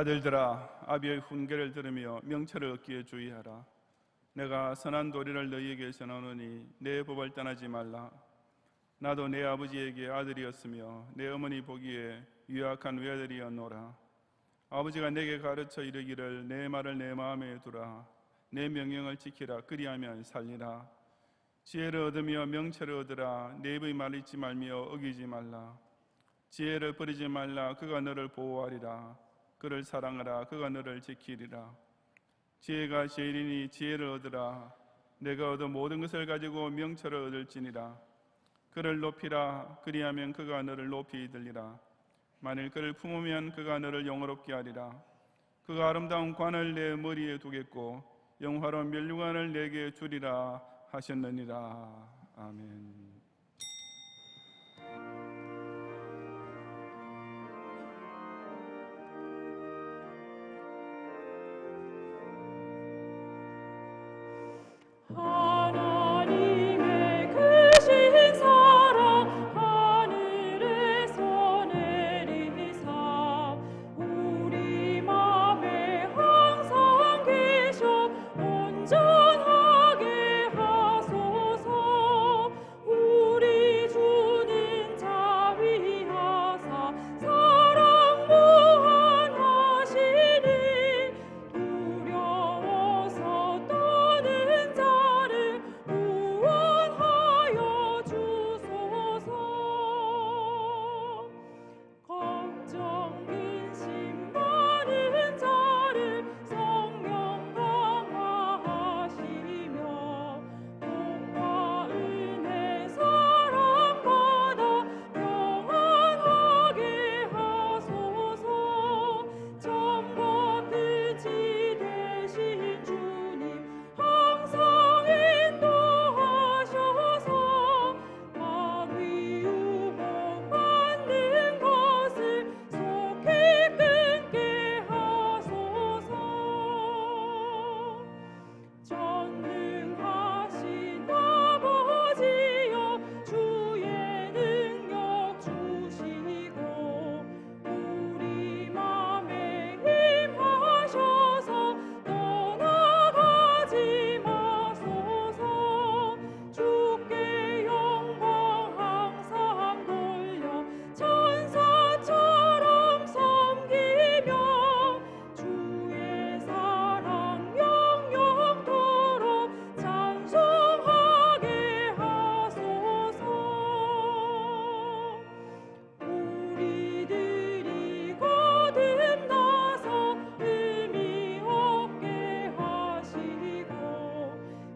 아들들아, 아비의 훈계를 들으며 명철을 얻기에 주의하라. 내가 선한 도리를 너희에게 전하노니 내 법을 떠나지 말라. 나도 내 아버지에게 아들이었으며 내 어머니 보기에 유약한 외아들이었노라. 아버지가 내게 가르쳐 이르기를 내 말을 내 마음에 두라. 내 명령을 지키라. 그리하면 살리라. 지혜를 얻으며 명철을 얻으라. 내 입의 말 잊지 말며 어기지 말라. 지혜를 버리지 말라. 그가 너를 보호하리라. 그를 사랑하라. 그가 너를 지키리라. 지혜가 제일이니 지혜를 얻으라. 내가 얻은 모든 것을 가지고 명철을 얻을지니라. 그를 높이라. 그리하면 그가 너를 높이 들리라. 만일 그를 품으면 그가 너를 영화롭게 하리라. 그가 아름다운 관을 내 머리에 두겠고 영화로운 면류관을 내게 주리라 하셨느니라. 아멘. 하나님의 크신 사랑 하늘에서 내리사 우리 맘에 항상 계셔 온전하게 하소서. 우리 주는 자비하사 사랑 무한하시니 두려워서 떠는 자를 구원하여 주소서. 걱정 근심 많은 자를 성령 강화하시며 복과 은혜 사랑받아 평안하게 하소서. 처음과 끝이 되신 주님 항상 인도하셔서 악의 유혹받는 것을 속히 끊게 하소서. 전능하신 아버지여 주의 능력 주시고 우리 맘에 임하셔서 떠나가지 마소서. 주께 영광 항상 돌려 천사처럼 섬기며 주의 사랑 영영토록 찬송하게 하소서. 우리들이 거듭나서 의미 없게 하시고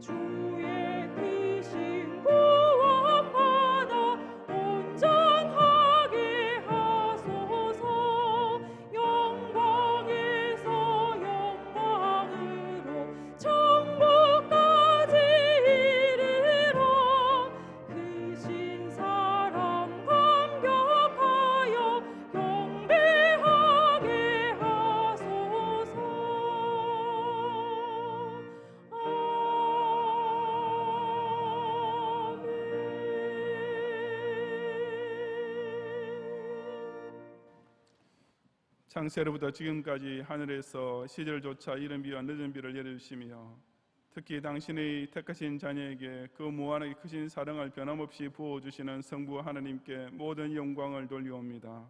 주의 크신 구원받아 온전하게 하소서. 영광에서 영광으로 천국까지 이르러 크신 사랑 감격하여 경배하게 하소서. 창세로부터 지금까지 하늘에서 시절조차 이른 비와 늦은 비를 내려주시며 특히 당신의 택하신 자녀에게 그 무한하게 크신 사랑을 변함없이 부어주시는 성부 하나님께 모든 영광을 돌리옵니다.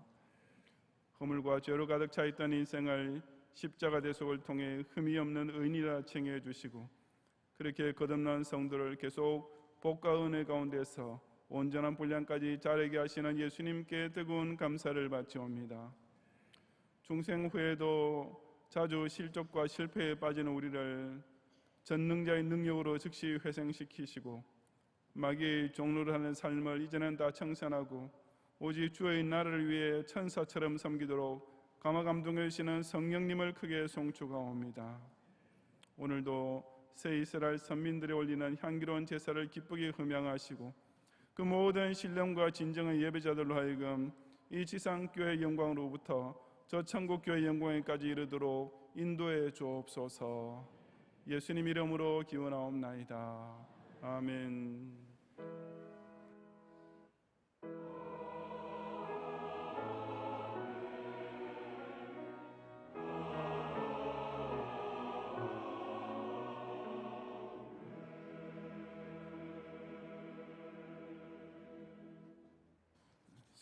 허물과 죄로 가득 차 있던 인생을 십자가 대속을 통해 흠이 없는 의인이라 칭해 주시고 그렇게 거듭난 성도를 계속 복과 은혜 가운데서 온전한 분량까지 자라게 하시는 예수님께 뜨거운 감사를 바치옵니다. 중생 후에도 자주 실족과 실패에 빠지는 우리를 전능자의 능력으로 즉시 회생시키시고 마귀의 종로를 하는 삶을 이제는 다 청산하고 오직 주의 나라를 위해 천사처럼 섬기도록 감화감동해 주시는 성령님을 크게 송축하옵니다. 오늘도 새 이스라엘 선민들이 올리는 향기로운 제사를 기쁘게 흠양하시고 그 모든 신령과 진정의 예배자들로 하여금 이 지상교회의 영광으로부터 저 천국교회의 영광에까지 이르도록 인도해 주옵소서. 예수님 이름으로 기원하옵나이다. 아멘.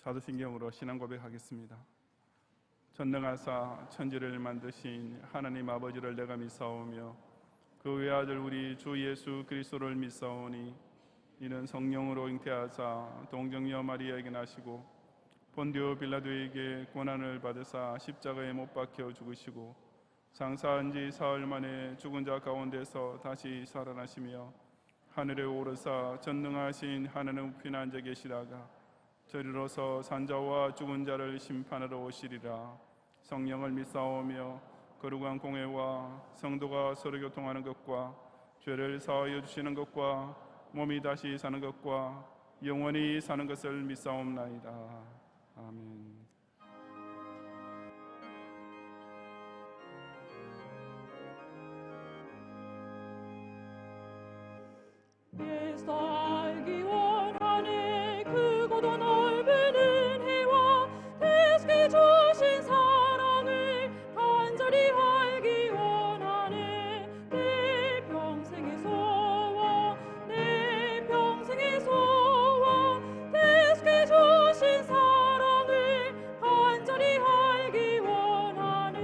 사도신경으로 신앙 고백하겠습니다. 전능하사 천지를 만드신 하나님 아버지를 내가 믿사오며 그 외아들 우리 주 예수 그리스도를 믿사오니 이는 성령으로 잉태하사 동정녀 마리아에게 나시고 본디오 빌라도에게 고난을 받으사 십자가에 못 박혀 죽으시고 장사한 지 사흘 만에 죽은 자 가운데서 다시 살아나시며 하늘에 오르사 전능하신 하나님 우편에 앉아 계시다가 저리로서 산자와 죽은 자를 심판하러 오시리라. 성령을 믿사오며 거룩한 공회와 성도가 서로 교통하는 것과 죄를 사하여 주시는 것과 몸이 다시 사는 것과 영원히 사는 것을 믿사옵나이다. 아멘. 예수 알기 원하네. 크고도 넓은 은혜와 대속해 주신 사랑을 간절히 알기 원하네. 내 평생의 소원, 내 평생의 소원, 대속해 주신 사랑을 간절히 알기 원하네.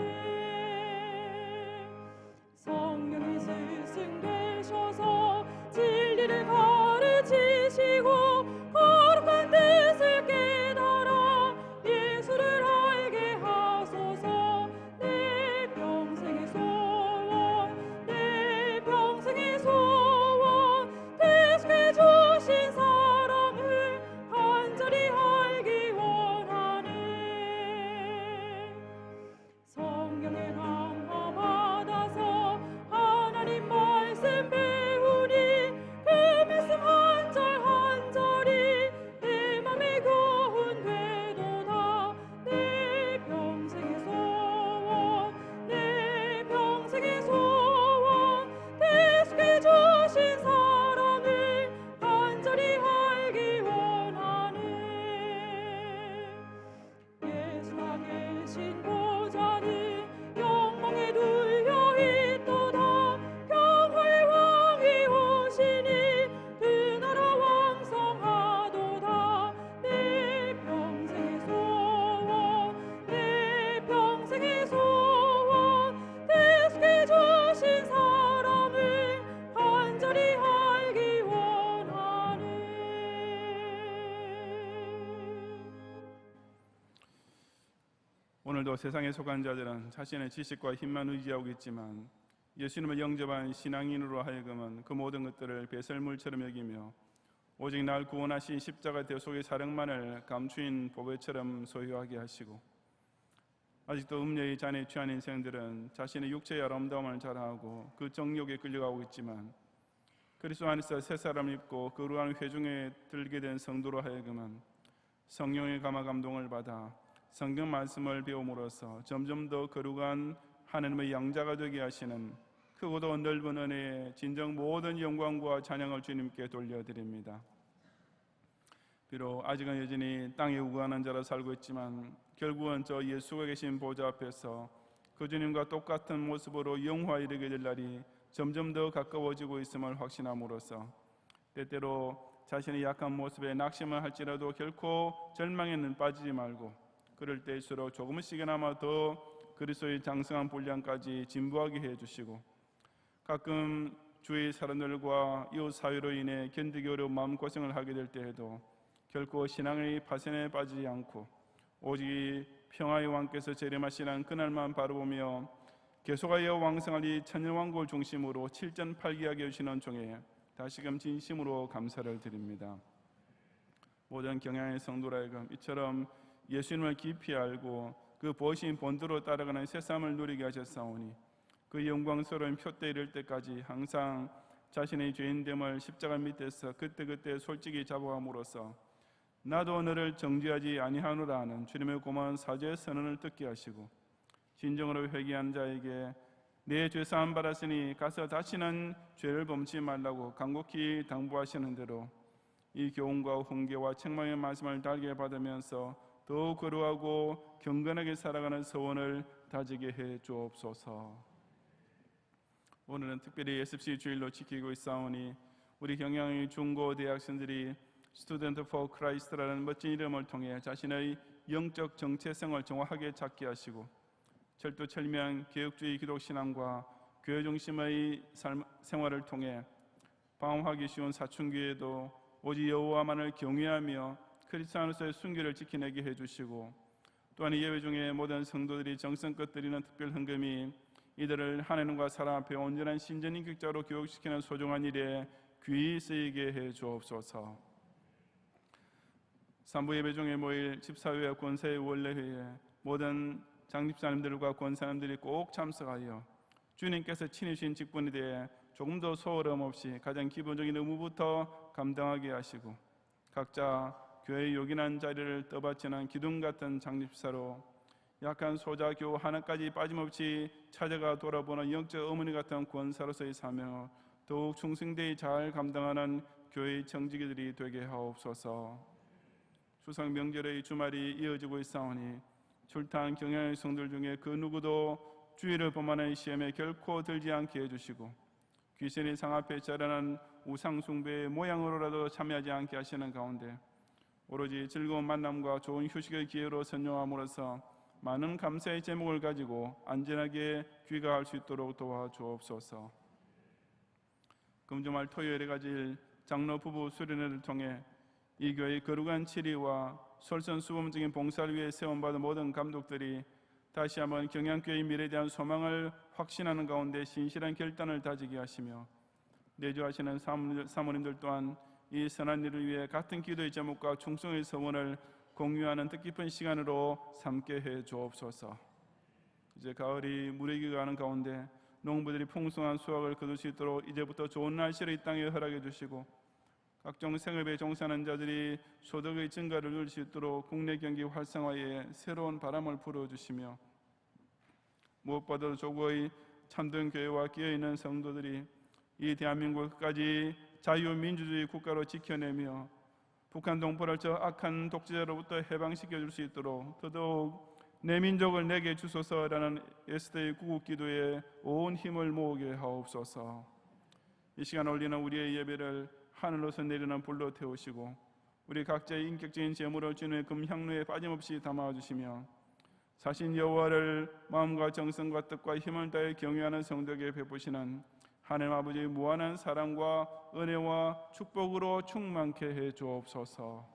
성령이 스승 되셔서 진리를 가르치시고 거룩한 뜻을 깨달아 예수를 알게 하소서. 내 평생의 소원, 내 평생의 소원, 대속해 주신 사랑을 간절히 알기 원하네. 성령의 강화 받아서 하나님 말씀 배우니 그 말씀 한 절 한 절이 내 맘에 교훈되도다. 내 평생의 소원, 내 평생의 소원, 대속해 주신 사랑을 간절히 알기 원하네. 예수가 계신 보좌는 영광에 눌려 있도다. 평화의 왕이 오시니 그 나라 왕성하도다. 내 평생의 소원, 내 평생의 소원, 대속해 주신 사랑을 간절히 알기 원하네. 오늘도 세상에 속한 자들은 자신의 지식과 힘만 의지하고 있지만 예수님을 영접한 신앙인으로 하여금은 그 모든 것들을 배설물처럼 여기며 오직 날 구원하신 십자가 대속의 사랑만을 감추인 보배처럼 소유하게 하시고 아직도 음녀의 잔에 취한 인생들은 자신의 육체의 아름다움을 자랑하고 그 정욕에 끌려가고 있지만 그리스도 안에서 새 사람을 입고 거룩한 회중에 들게 된 성도로 하여금은 성령의 감화 감동을 받아 성경 말씀을 배움으로써 점점 더 거룩한 하나님의 양자가 되게 하시는 크고도 넓은 은혜의 진정 모든 영광과 찬양을 주님께 돌려드립니다. 비록 아직은 여전히 땅에 우거하는 자로 살고 있지만 결국은 저 예수가 계신 보좌 앞에서 그 주님과 똑같은 모습으로 영화에 이르게 될 날이 점점 더 가까워지고 있음을 확신함으로써 때때로 자신의 약한 모습에 낙심을 할지라도 결코 절망에는 빠지지 말고 그럴 때일수록 조금씩이나마 더 그리스도의 장성한 분량까지 진보하게 해주시고 가끔 주위 사람들과 이웃 사회로 인해 견디기 어려운 마음고생을 하게 될 때에도 결코 신앙의 파선에 빠지지 않고 오직 평화의 왕께서 재림하시는 그날만 바라보며 계속하여 왕성하리 천년왕국을 중심으로 칠전팔기하게 해주시는 종에 다시금 진심으로 감사를 드립니다. 모든 경향의 성도라 하여금 이처럼 예수님을 깊이 알고 그 보신 본도로 따라가는 새삼을 누리게 하셨사오니 그 영광스러운 표때 이를 때까지 항상 자신의 죄인됨을 십자가 밑에서 그때그때 솔직히 자복함으로써 나도 너를 정죄하지 아니하노라 하는 주님의 고마운 사죄의 선언을 듣게 하시고 진정으로 회개한 자에게 내 죄사함 받았으니 가서 다시는 죄를 범치 말라고 간곡히 당부하시는 대로 이 교훈과 훈계와 책망의 말씀을 달게 받으면서 더욱 거룩하고 경건하게 살아가는 소원을 다지게 해 주옵소서. 오늘은 특별히 예습시 주일로 지키고 있사오니 우리 경양의 중고 대학생들이 스튜던트 포 크라이스트라는 멋진 이름을 통해 자신의 영적 정체성을 정확하게 찾게 하시고 철두철미한 개혁주의 기독신앙과 교회 중심의 생활을 통해 방황하기 쉬운 사춘기에도 오직 여호와만을 경외하며 크리스찬으로서의 순결을 지켜내게 해주시고 또한 이 예배 중에 모든 성도들이 정성껏 드리는 특별 헌금이 이들을 하나님과 사람 앞에 온전한 신전인격자로 교육시키는 소중한 일에 귀히 쓰이게 해 주옵소서. 3부 예배 중에 모일 집사회와 권사의 원래회에 모든 장집사님들과 권사님들이 꼭 참석하여 주님께서 친히 주신 직분에 대해 조금도 소홀함 없이 가장 기본적인 의무부터 감당하게 하시고 각자 교회의 요긴한 자리를 떠받치는 기둥 같은 장집사로 약한 소자 교우 하나까지 빠짐없이 찾아가 돌아보는 영적 어머니 같은 권사로서의 사명을 더욱 충성되이 잘 감당하는 교회의 청지기들이 되게 하옵소서. 추석 명절의 주말이 이어지고 있사오니 출탄 경향의 성들 중에 그 누구도 주의를 범하는 시험에 결코 들지 않게 해주시고 귀신이 상 앞에 자라난 우상 숭배의 모양으로라도 참여하지 않게 하시는 가운데 오로지 즐거운 만남과 좋은 휴식의 기회로 선용함으로써 많은 감사의 제목을 가지고 안전하게 귀가할 수 있도록 도와주옵소서. 금주말 토요일에 가질 장로 부부 수련회를 통해 이 교회의 거룩한 치리와 솔선수범적인 봉사를 위해 세움받은 모든 감독들이 다시 한번 경양교회의 미래에 대한 소망을 확신하는 가운데 신실한 결단을 다지게 하시며 내주하시는 사모님들 또한 이 선한 일을 위해 같은 기도의 제목과 충성의 소원을 공유하는 뜻깊은 시간으로 삼게 해 주옵소서. 이제 가을이 무르익어 가는 가운데 농부들이 풍성한 수확을 거둘 수 있도록 이제부터 좋은 날씨를 이 땅에 허락해 주시고 각종 생업에 종사하는 자들이 소득의 증가를 누릴 수 있도록 국내 경기 활성화에 새로운 바람을 불어주시며 무엇보다도 조국의 참된 교회와 끼어있는 성도들이 이 대한민국까지 자유민주주의 국가로 지켜내며 북한 동포를 저 악한 독재자로부터 해방시켜줄 수 있도록 더더욱 내 민족을 내게 주소서라는 에스더의 구국기도에 온 힘을 모으게 하옵소서. 이 시간 올리는 우리의 예배를 하늘로서 내리는 불로 태우시고 우리 각자의 인격적인 재물을 주님의 금향로에 빠짐없이 담아주시며 자신 여호와를 마음과 정성과 뜻과 힘을 다해 경외하는 성도에게 베푸시는 하나님 아버지의 무한한 사랑과 은혜와 축복으로 충만케 해 주옵소서.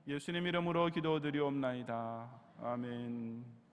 예수님 이름으로 기도드리옵나이다. 아멘.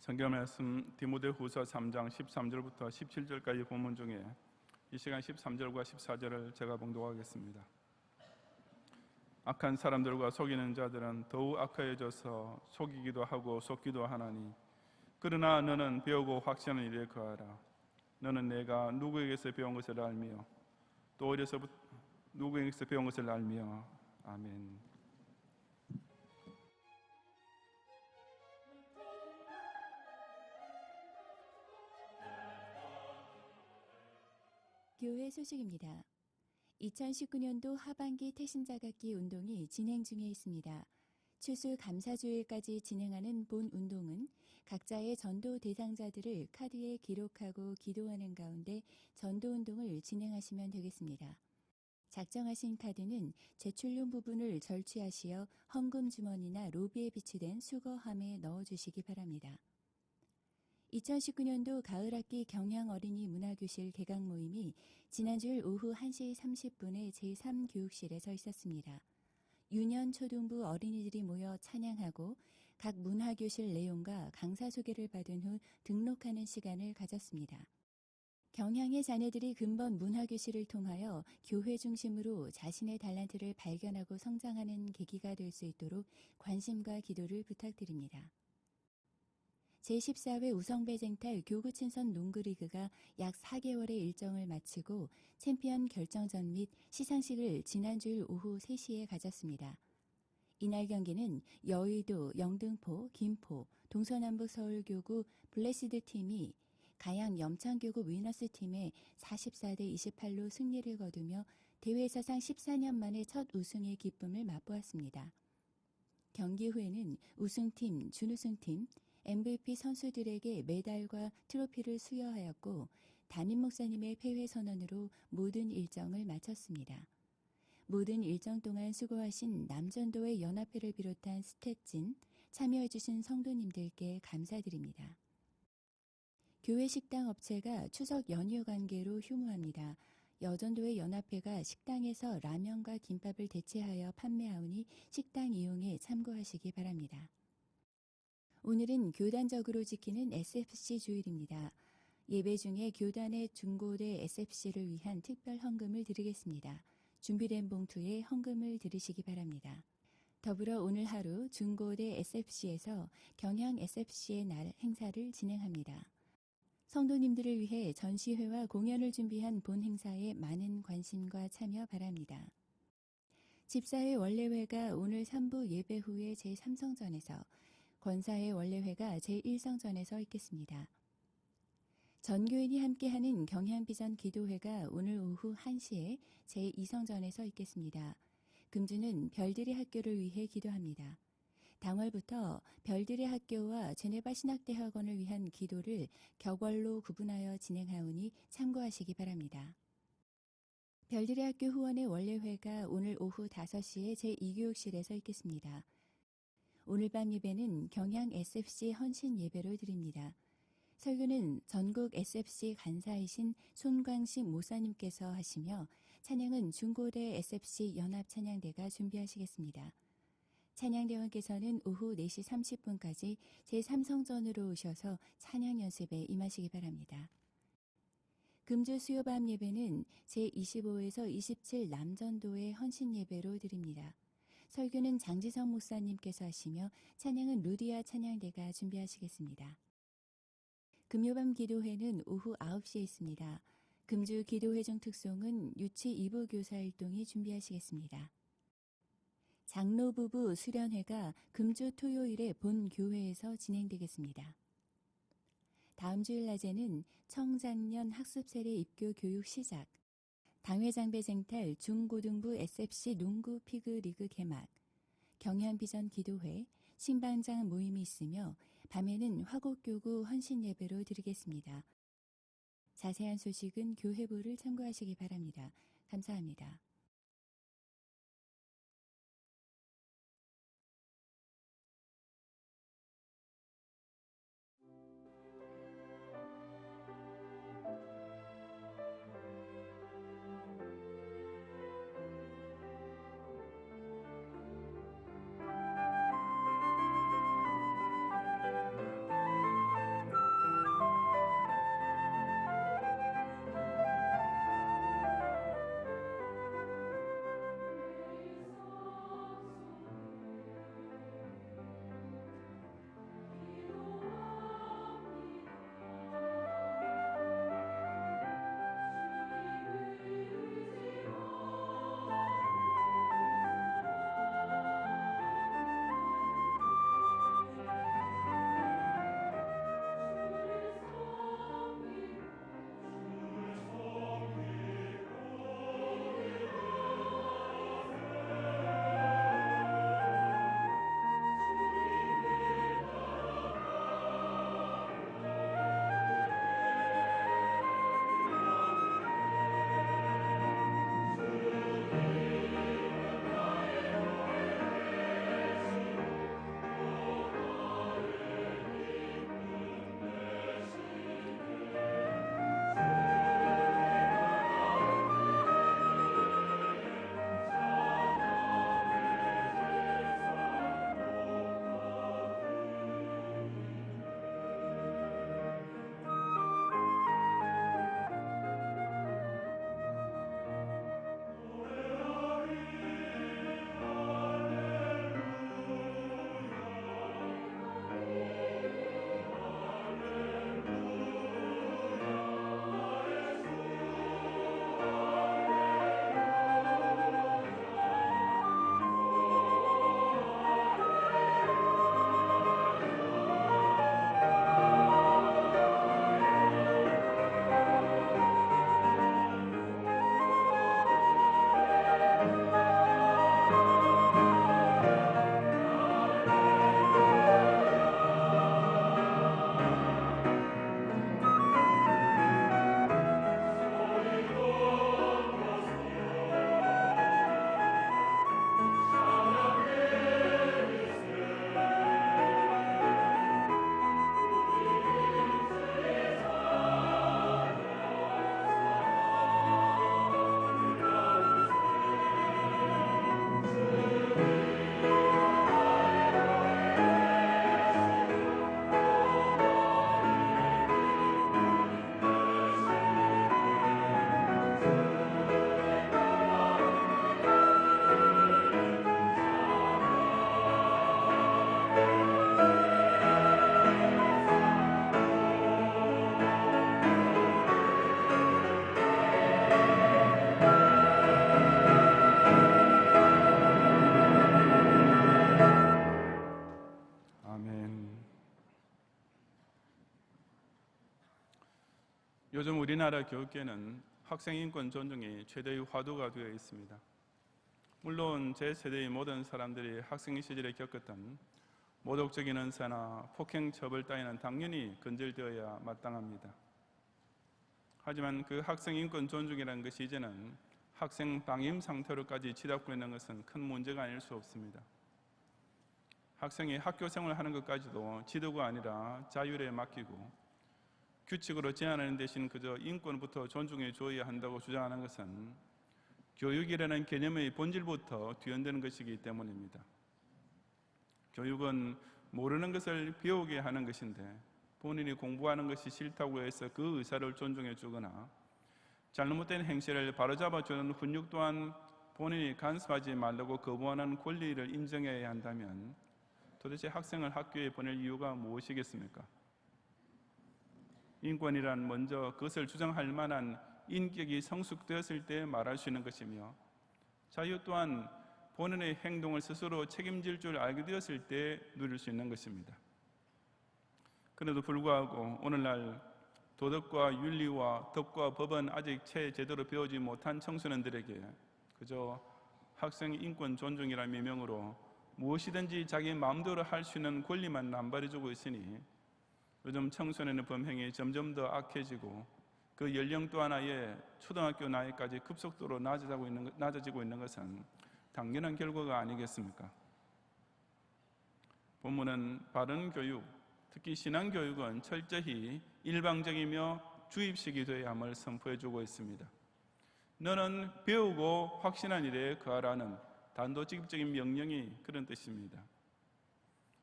성경 말씀 디모데후서 3장 13절부터 17절까지 본문 중에 이 시간 13절과 14절을 제가 봉독하겠습니다. 악한 사람들과 속이는 자들은 더욱 악하여져서 속이기도 하고 속기도 하나니 그러나 너는 배우고 확신하는 일에 거하라. 너는 내가 누구에게서 배운 것을 알며 또 어려서부터 누구에게서 배운 것을 알며. 아멘. 교회 소식입니다. 2019년도 하반기 태신자각기 운동이 진행 중에 있습니다. 추수 감사주일까지 진행하는 본 운동은 각자의 전도 대상자들을 카드에 기록하고 기도하는 가운데 전도 운동을 진행하시면 되겠습니다. 작정하신 카드는 제출용 부분을 절취하시어 헌금 주머니나 로비에 비치된 수거함에 넣어주시기 바랍니다. 2019년도 가을학기 경향어린이 문화교실 개강 모임이 지난주일 오후 1시 30분에 제3교육실에서 있었습니다. 유년 초등부 어린이들이 모여 찬양하고 각 문화교실 내용과 강사 소개를 받은 후 등록하는 시간을 가졌습니다. 경향의 자녀들이 근본 문화교실을 통하여 교회 중심으로 자신의 달란트를 발견하고 성장하는 계기가 될 수 있도록 관심과 기도를 부탁드립니다. 제14회 우성배쟁탈 교구친선 농구리그가 약 4개월의 일정을 마치고 챔피언 결정전 및 시상식을 지난 주일 오후 3시에 가졌습니다. 이날 경기는 여의도, 영등포, 김포, 동서남북 서울교구 블레시드 팀이 가양 염창교구 위너스 팀의 44대 28로 승리를 거두며 대회 사상 14년 만에 첫 우승의 기쁨을 맛보았습니다. 경기 후에는 우승팀, 준우승팀, MVP 선수들에게 메달과 트로피를 수여하였고 담임 목사님의 폐회 선언으로 모든 일정을 마쳤습니다. 모든 일정 동안 수고하신 남전도회 연합회를 비롯한 스태프진, 참여해주신 성도님들께 감사드립니다. 교회 식당 업체가 추석 연휴 관계로 휴무합니다. 여전도회 연합회가 식당에서 라면과 김밥을 대체하여 판매하오니 식당 이용에 참고하시기 바랍니다. 오늘은 교단적으로 지키는 SFC 주일입니다. 예배 중에 교단의 중고대 SFC를 위한 특별 헌금을 드리겠습니다. 준비된 봉투에 헌금을 들으시기 바랍니다. 더불어 오늘 하루 중고대 SFC에서 경향 SFC의 날 행사를 진행합니다. 성도님들을 위해 전시회와 공연을 준비한 본 행사에 많은 관심과 참여 바랍니다. 집사회 원례회가 오늘 3부 예배 후에 제3성전에서, 권사회 원례회가 제1성전에서 있겠습니다. 전교인이 함께하는 경향비전 기도회가 오늘 오후 1시에 제2성전에서 있겠습니다. 금주는 별들의 학교를 위해 기도합니다. 당월부터 별들의 학교와 제네바 신학대학원을 위한 기도를 격월로 구분하여 진행하오니 참고하시기 바랍니다. 별들의 학교 후원의 원례회가 오늘 오후 5시에 제2교육실에서 있겠습니다. 오늘 밤 예배는 경향 SFC 헌신 예배로 드립니다. 설교는 전국 SFC 간사이신 손광식 목사님께서 하시며 찬양은 중고대 SFC 연합찬양대가 준비하시겠습니다. 찬양대원께서는 오후 4시 30분까지 제3성전으로 오셔서 찬양 연습에 임하시기 바랍니다. 금주 수요밤 예배는 제25에서 27 남전도의 헌신 예배로 드립니다. 설교는 장지성 목사님께서 하시며 찬양은 루디아 찬양대가 준비하시겠습니다. 금요밤 기도회는 오후 9시에 있습니다. 금주 기도회 중 특송은 유치 2부 교사 일동이 준비하시겠습니다. 장로부부 수련회가 금주 토요일에 본 교회에서 진행되겠습니다. 다음 주일 낮에는 청작년 학습세례 입교 교육 시작, 당회장배쟁탈 중고등부 SFC 농구 피그 리그 개막, 경향비전 기도회, 신방장 모임이 있으며 밤에는 화곡교구 헌신 예배로 드리겠습니다. 자세한 소식은 교회부를 참고하시기 바랍니다. 감사합니다. 요즘 우리나라 교육계는 학생 인권 존중이 최대의 화두가 되어 있습니다. 물론 제 세대의 모든 사람들이 학생 시절에 겪었던 모독적인 언사나 폭행 처벌 따위는 당연히 근절되어야 마땅합니다. 하지만 그 학생 인권 존중이라는 것이 이제는 학생 방임 상태로까지 치닫고 있는 것은 큰 문제가 아닐 수 없습니다. 학생이 학교 생활을 하는 것까지도 지도가 아니라 자율에 맡기고 규칙으로 제한하는 대신 그저 인권부터 존중해 줘야 한다고 주장하는 것은 교육이라는 개념의 본질부터 뒤흔드는 것이기 때문입니다. 교육은 모르는 것을 배우게 하는 것인데 본인이 공부하는 것이 싫다고 해서 그 의사를 존중해 주거나 잘못된 행실을 바로잡아주는 훈육 또한 본인이 간섭하지 말라고 거부하는 권리를 인정해야 한다면 도대체 학생을 학교에 보낼 이유가 무엇이겠습니까? 인권이란 먼저 그것을 주장할 만한 인격이 성숙되었을 때 말할 수 있는 것이며 자유 또한 본인의 행동을 스스로 책임질 줄 알게 되었을 때 누릴 수 있는 것입니다. 그래도 불구하고 오늘날 도덕과 윤리와 덕과 법은 아직 채 제대로 배우지 못한 청소년들에게 그저 학생 인권 존중이라는 명명으로 무엇이든지 자기 마음대로 할 수 있는 권리만 남발해주고 있으니 요즘 청소년의 범행이 점점 더 악해지고 그 연령 또한 아예 초등학교 나이까지 급속도로 낮아지고 있는 것은 당연한 결과가 아니겠습니까? 본문은 바른 교육, 특히 신앙교육은 철저히 일방적이며 주입식이 되어야 함을 선포해주고 있습니다. 너는 배우고 확신한 일에 거하라는 단도직입적인 명령이 그런 뜻입니다.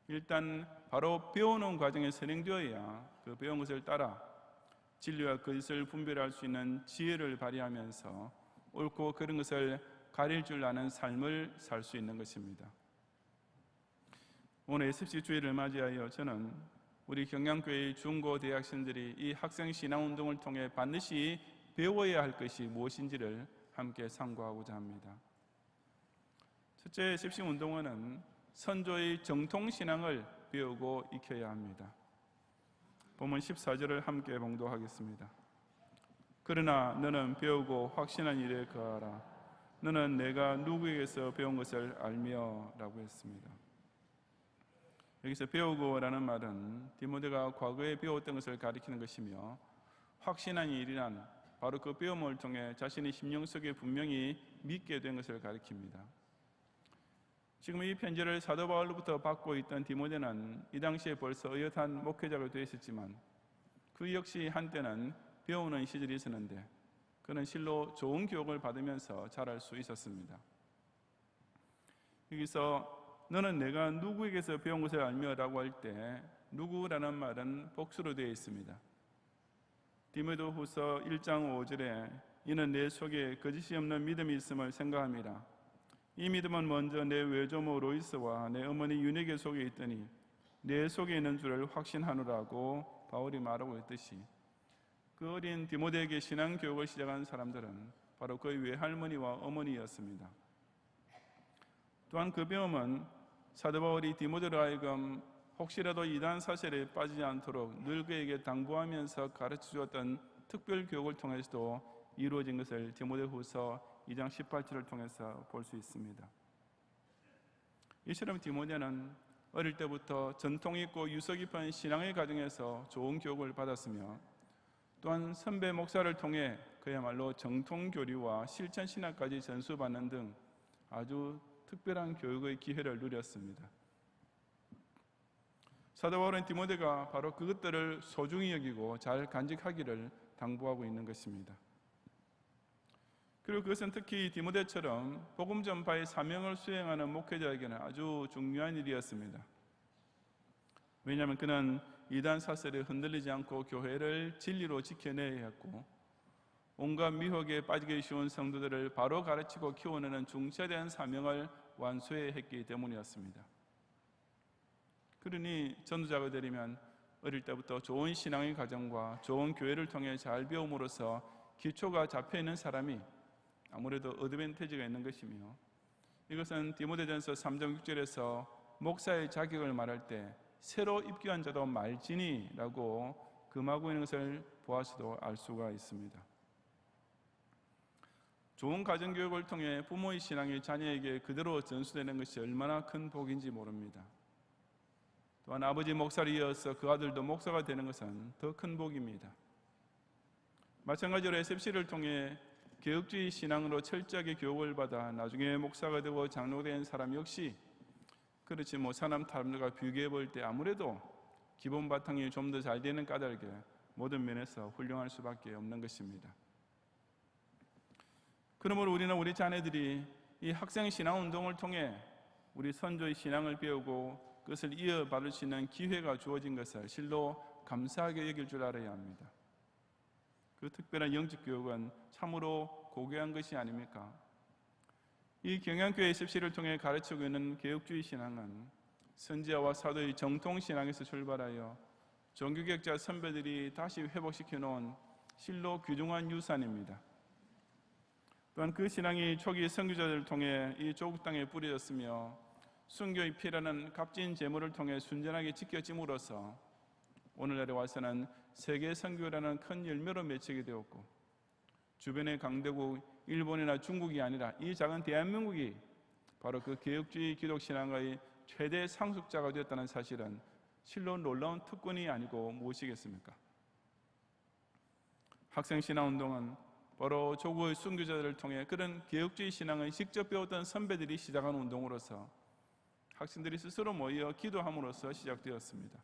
일단 바로 배우는 과정에 선행되어야 그 배운 것을 따라 진리와 거짓을 분별할 수 있는 지혜를 발휘하면서 옳고 그른 것을 가릴 줄 아는 삶을 살 수 있는 것입니다. 오늘 SFC 주일을 맞이하여 저는 우리 경양교회의 중고 대학생들이 이 학생 신앙운동을 통해 반드시 배워야 할 것이 무엇인지를 함께 상고하고자 합니다. 첫째, SFC 운동원은 선조의 정통신앙을 배우고 익혀야 합니다. 본문 14절을 함께 봉독하겠습니다. 그러나 너는 배우고 확신한 일에 거하라. 너는 내가 누구에게서 배운 것을 알며 라고 했습니다. 여기서 배우고라는 말은 디모데가 과거에 배웠던 것을 가리키는 것이며 확신한 일이란 바로 그 배움을 통해 자신의 심령 속에 분명히 믿게 된 것을 가리킵니다. 지금 이 편지를 사도 바울로부터 받고 있던 디모데는 이 당시에 벌써 의젓한 목회자가 되어 있었지만 그 역시 한때는 배우는 시절이 있었는데 그는 실로 좋은 교육을 받으면서 자랄 수 있었습니다. 여기서 너는 내가 누구에게서 배운 것을 알며 라고 할 때 누구라는 말은 복수로 되어 있습니다. 디모데후서 1장 5절에 이는 내 속에 거짓이 없는 믿음이 있음을 생각합니다. 이 믿음은 먼저 내 외조모 로이스와 내 어머니 유네게 속에 있더니 내 속에 있는 줄을 확신하노라고 바울이 말하고 있듯이 그 어린 디모데에게 신앙교육을 시작한 사람들은 바로 그의 외할머니와 어머니였습니다. 또한 그 배움은 사도 바울이 디모데로 하여금 혹시라도 이단 사실에 빠지지 않도록 늘 그에게 당부하면서 가르쳐 주었던 특별 교육을 통해서도 이루어진 것을 디모데후서 2장 18절을 통해서 볼 수 있습니다. 이처럼 디모데는 어릴 때부터 전통 있고 유서 깊은 신앙의 과정에서 좋은 교육을 받았으며 또한 선배 목사를 통해 그야말로 정통 교리와 실천 신학까지 전수받는 등 아주 특별한 교육의 기회를 누렸습니다. 사도 바울은 디모데가 바로 그것들을 소중히 여기고 잘 간직하기를 당부하고 있는 것입니다. 그리고 그것은 특히 디모데처럼 복음 전파의 사명을 수행하는 목회자에게는 아주 중요한 일이었습니다. 왜냐하면 그는 이단 사설에 흔들리지 않고 교회를 진리로 지켜내야 했고 온갖 미혹에 빠지기 쉬운 성도들을 바로 가르치고 키워내는 중차대한 사명을 완수해야 했기 때문이었습니다. 그러니 전도자가 되려면 어릴 때부터 좋은 신앙의 과정과 좋은 교회를 통해 잘 배움으로써 기초가 잡혀있는 사람이 아무래도 어드밴티지가 있는 것이며 이것은 디모데전서 3장 6절에서 목사의 자격을 말할 때 새로 입교한 자도 말지니라고 금하고 있는 것을 보아서도 알 수가 있습니다. 좋은 가정교육을 통해 부모의 신앙이 자녀에게 그대로 전수되는 것이 얼마나 큰 복인지 모릅니다. 또한 아버지 목사를 이어서 그 아들도 목사가 되는 것은 더 큰 복입니다. 마찬가지로 SFC를 통해 개혁주의 신앙으로 철저하게 교육을 받아 나중에 목사가 되고 장로가 된 사람 역시 그렇지 못한 사람들과 비교해 볼 때 아무래도 기본 바탕이 좀 더 잘 되는 까닭에 모든 면에서 훌륭할 수밖에 없는 것입니다. 그러므로 우리는 우리 자녀들이 이 학생 신앙 운동을 통해 우리 선조의 신앙을 배우고 그것을 이어받을 수 있는 기회가 주어진 것을 실로 감사하게 여길 줄 알아야 합니다. 그 특별한 영적 교육은 참으로 고귀한 것이 아닙니까? 이 경양교회 SFC를 통해 가르치고 있는 개혁주의 신앙은 선지자와 사도의 정통 신앙에서 출발하여 종교개혁자 선배들이 다시 회복시켜 놓은 실로 귀중한 유산입니다. 또한 그 신앙이 초기 선교자들을 통해 이 조국 땅에 뿌려졌으며 순교의 피라는 값진 재물을 통해 순전하게 지켜짐으로써 오늘날에 와서는 세계 선교라는 큰 열매로 맺히게 되었고 주변의 강대국 일본이나 중국이 아니라 이 작은 대한민국이 바로 그 개혁주의 기독신앙의 최대 상속자가 되었다는 사실은 실로 놀라운 특권이 아니고 무엇이겠습니까? 학생신앙운동은 바로 조국의 순교자들을 통해 그런 개혁주의 신앙을 직접 배웠던 선배들이 시작한 운동으로서 학생들이 스스로 모여 기도함으로써 시작되었습니다.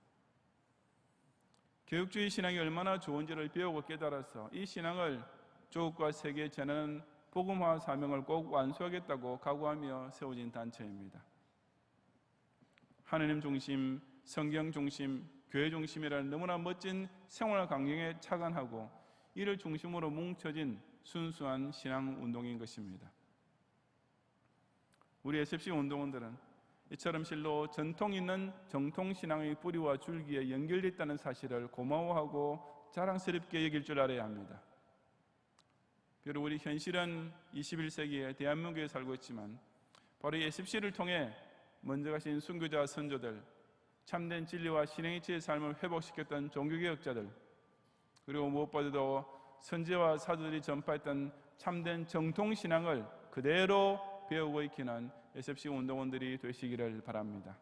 개혁주의 신앙이 얼마나 좋은지를 배우고 깨달아서 이 신앙을 조국과 세계에 전하는 복음화 사명을 꼭 완수하겠다고 각오하며 세워진 단체입니다. 하느님 중심, 성경 중심, 교회 중심이라는 너무나 멋진 생활 강령에 착안하고 이를 중심으로 뭉쳐진 순수한 신앙 운동인 것입니다. 우리 SFC 운동원들은 이처럼 실로 전통 있는 정통 신앙의 뿌리와 줄기에 연결되어 있다는 사실을 고마워하고 자랑스럽게 여길 줄 알아야 합니다. 비록 우리 현실은 21세기에 대한민국에 살고 있지만 바로 이 SFC를 통해 먼저 가신 순교자 선조들, 참된 진리와 신행이치의 삶을 회복시켰던 종교개혁자들, 그리고 무엇보다도 선지자와 사도들이 전파했던 참된 정통신앙을 그대로 배우고 익히는 SFC 운동원들이 되시기를 바랍니다.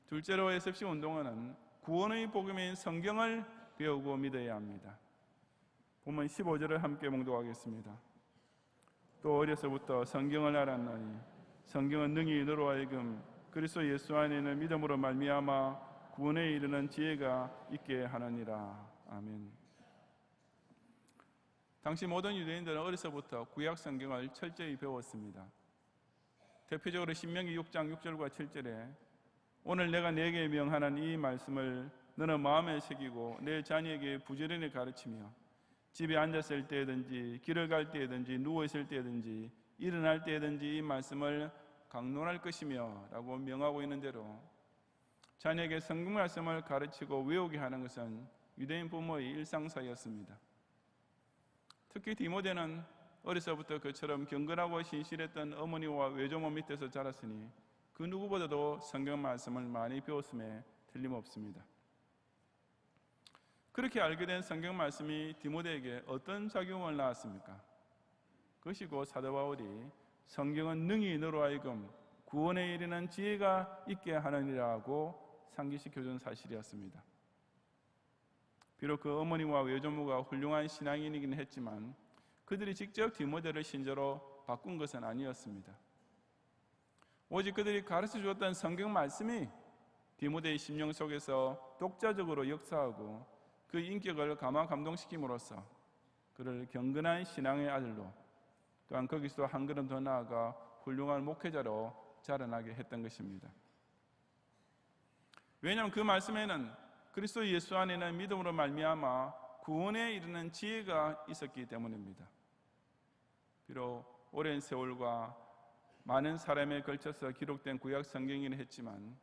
둘째로 SFC 운동원은 구원의 복음인 성경을 배우고 믿어야 합니다. 본문 15절을 함께 봉독하겠습니다. 또 어려서부터 성경을 알았나니 성경은 능히 너로 하여금 그리스도 예수 안에 있는 믿음으로 말미암아 구원에 이르는 지혜가 있게 하느니라. 아멘. 당시 모든 유대인들은 어려서부터 구약 성경을 철저히 배웠습니다. 대표적으로 신명기 6장 6절과 7절에 오늘 내가 네게 명하는 이 말씀을 너는 마음에 새기고 내 자녀에게 부지런히 가르치며 집에 앉았을 때든지 길을 갈 때든지 누워있을 때든지 일어날 때든지 이 말씀을 강론할 것이며 라고 명하고 있는 대로 자녀에게 성경 말씀을 가르치고 외우게 하는 것은 유대인 부모의 일상사였습니다. 특히 디모데는 어려서부터 그처럼 경건하고 신실했던 어머니와 외조모 밑에서 자랐으니 그 누구보다도 성경 말씀을 많이 배웠음에 틀림없습니다. 그렇게 알게 된 성경 말씀이 디모데에게 어떤 작용을 낳았습니까? 그것이 곧 사도 바울이 성경은 능히 너로 하여금 구원에 이르는 지혜가 있게 하느니라고 상기시켜준 사실이었습니다. 비록 그 어머니와 외조모가 훌륭한 신앙인이긴 했지만 그들이 직접 디모데를 신자로 바꾼 것은 아니었습니다. 오직 그들이 가르쳐 주었던 성경 말씀이 디모데의 심령 속에서 독자적으로 역사하고 그 인격을 감동시킴으로써 그를 경건한 신앙의 아들로 또한 거기서 한 걸음 더 나아가 훌륭한 목회자로 자라나게 했던 것입니다. 왜냐하면 그 말씀에는 그리스도 예수 안에는 믿음으로 말미암아 구원에 이르는 지혜가 있었기 때문입니다. 비록 오랜 세월과 많은 사람에 걸쳐서 기록된 구약 성경이긴 했지만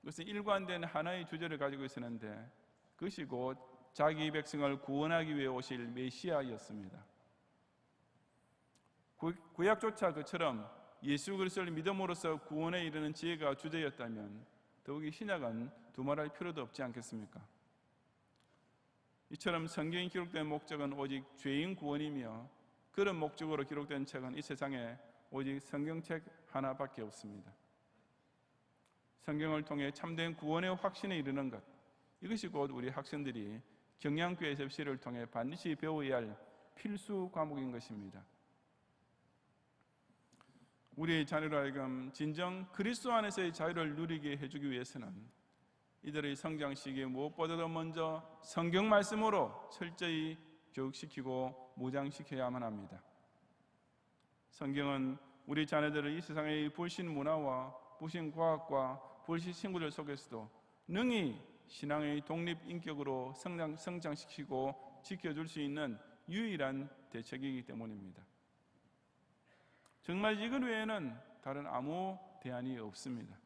그것은 일관된 하나의 주제를 가지고 있었는데 그것이 곧 자기 백성을 구원하기 위해 오실 메시아였습니다. 구약조차 그처럼 예수 그리스도를 믿음으로써 구원에 이르는 지혜가 주제였다면 더욱이 신약은 두말할 필요도 없지 않겠습니까? 이처럼 성경이 기록된 목적은 오직 죄인 구원이며 그런 목적으로 기록된 책은 이 세상에 오직 성경책 하나밖에 없습니다. 성경을 통해 참된 구원의 확신에 이르는 것, 이것이 곧 우리 학생들이 경양교회 SFC를 통해 반드시 배워야 할 필수 과목인 것입니다. 우리의 자녀로 하여금 진정 그리스도 안에서의 자유를 누리게 해주기 위해서는 이들의 성장 시기에 무엇보다도 먼저 성경 말씀으로 철저히 교육시키고 무장시켜야만 합니다. 성경은 우리 자녀들을 이 세상의 불신 문화와 불신 과학과 불신 친구들 속에서도 능히 신앙의 독립 인격으로 성장시키고 지켜줄 수 있는 유일한 대책이기 때문입니다. 정말 이것 외에는 다른 아무 대안이 없습니다.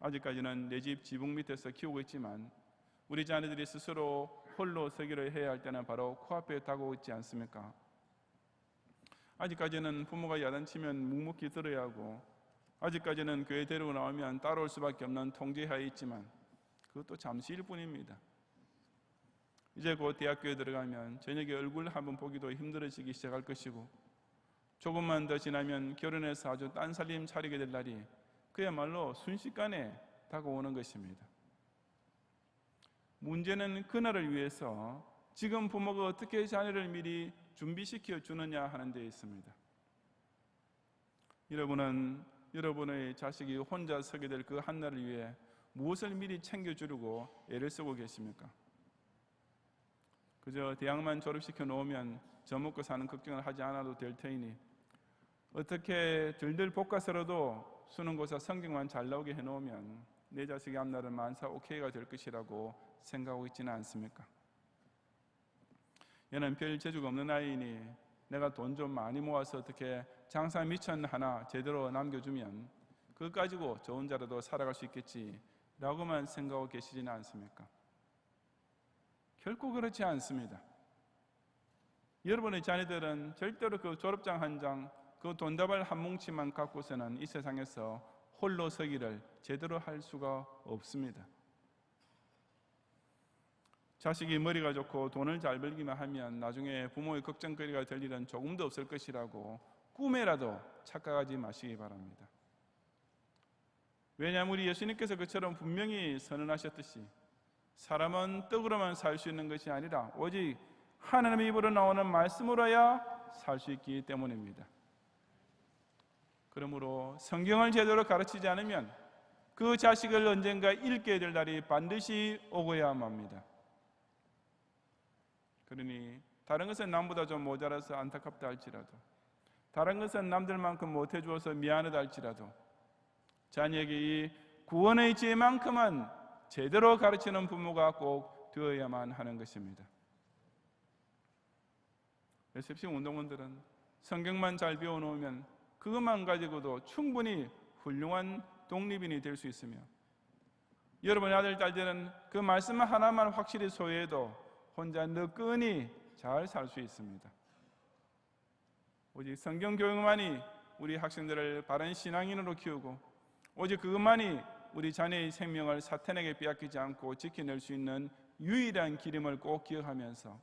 아직까지는 내 집 지붕 밑에서 키우고 있지만 우리 자녀들이 스스로 홀로 서기를 해야 할 때는 바로 코앞에 다가오고 있지 않습니까? 아직까지는 부모가 야단치면 묵묵히 들어야 하고 아직까지는 교회 데리고 나오면 따라올 수밖에 없는 통제하에 있지만 그것도 잠시일 뿐입니다. 이제 곧 대학교에 들어가면 저녁에 얼굴 한번 보기도 힘들어지기 시작할 것이고 조금만 더 지나면 결혼해서 아주 딴살림 차리게 될 날이 그야말로 순식간에 다가오는 것입니다. 문제는 그날을 위해서 지금 부모가 어떻게 자녀를 미리 준비시켜 주느냐 하는 데 있습니다. 여러분은 여러분의 자식이 혼자 서게 될 그 한날을 위해 무엇을 미리 챙겨주려고 애를 쓰고 계십니까? 그저 대학만 졸업시켜 놓으면 저 먹고 사는 걱정을 하지 않아도 될 테이니 어떻게 들들 볶아서라도 수능고사 성적만 잘 나오게 해놓으면 내 자식이 앞날은 만사 오케이가 될 것이라고 생각하고 있지는 않습니까? 얘는 별 재주가 없는 아이니 내가 돈 좀 많이 모아서 어떻게 장사 미천 하나 제대로 남겨주면 그거 가지고 저 혼자라도 살아갈 수 있겠지 라고만 생각하고 계시지는 않습니까? 결코 그렇지 않습니다. 여러분의 자녀들은 절대로 그 졸업장 한 장, 그 돈다발 한 뭉치만 갖고서는 이 세상에서 홀로 서기를 제대로 할 수가 없습니다. 자식이 머리가 좋고 돈을 잘 벌기만 하면 나중에 부모의 걱정거리가 될 일은 조금도 없을 것이라고 꿈에라도 착각하지 마시기 바랍니다. 왜냐하면 우리 예수님께서 그처럼 분명히 선언하셨듯이 사람은 떡으로만 살 수 있는 것이 아니라 오직 하나님의 입으로 나오는 말씀으로야 살 수 있기 때문입니다. 그러므로 성경을 제대로 가르치지 않으면 그 자식을 언젠가 잃게 될 날이 반드시 오고야 합니다. 그러니 다른 것은 남보다 좀 모자라서 안타깝다 할지라도 다른 것은 남들만큼 못해 주어서 미안하다 할지라도 자녀에게 이 구원의 지혜만큼은 제대로 가르치는 부모가 꼭 되어야만 하는 것입니다. SFC 운동원들은 성경만 잘 배워놓으면 그것만 가지고도 충분히 훌륭한 독립인이 될 수 있으며 여러분의 아들, 딸들은 그 말씀 하나만 확실히 소유해도 혼자 너끈히 잘 살 수 있습니다. 오직 성경 교육만이 우리 학생들을 바른 신앙인으로 키우고 오직 그것만이 우리 자녀의 생명을 사탄에게 빼앗기지 않고 지켜낼 수 있는 유일한 길임을 꼭 기억하면서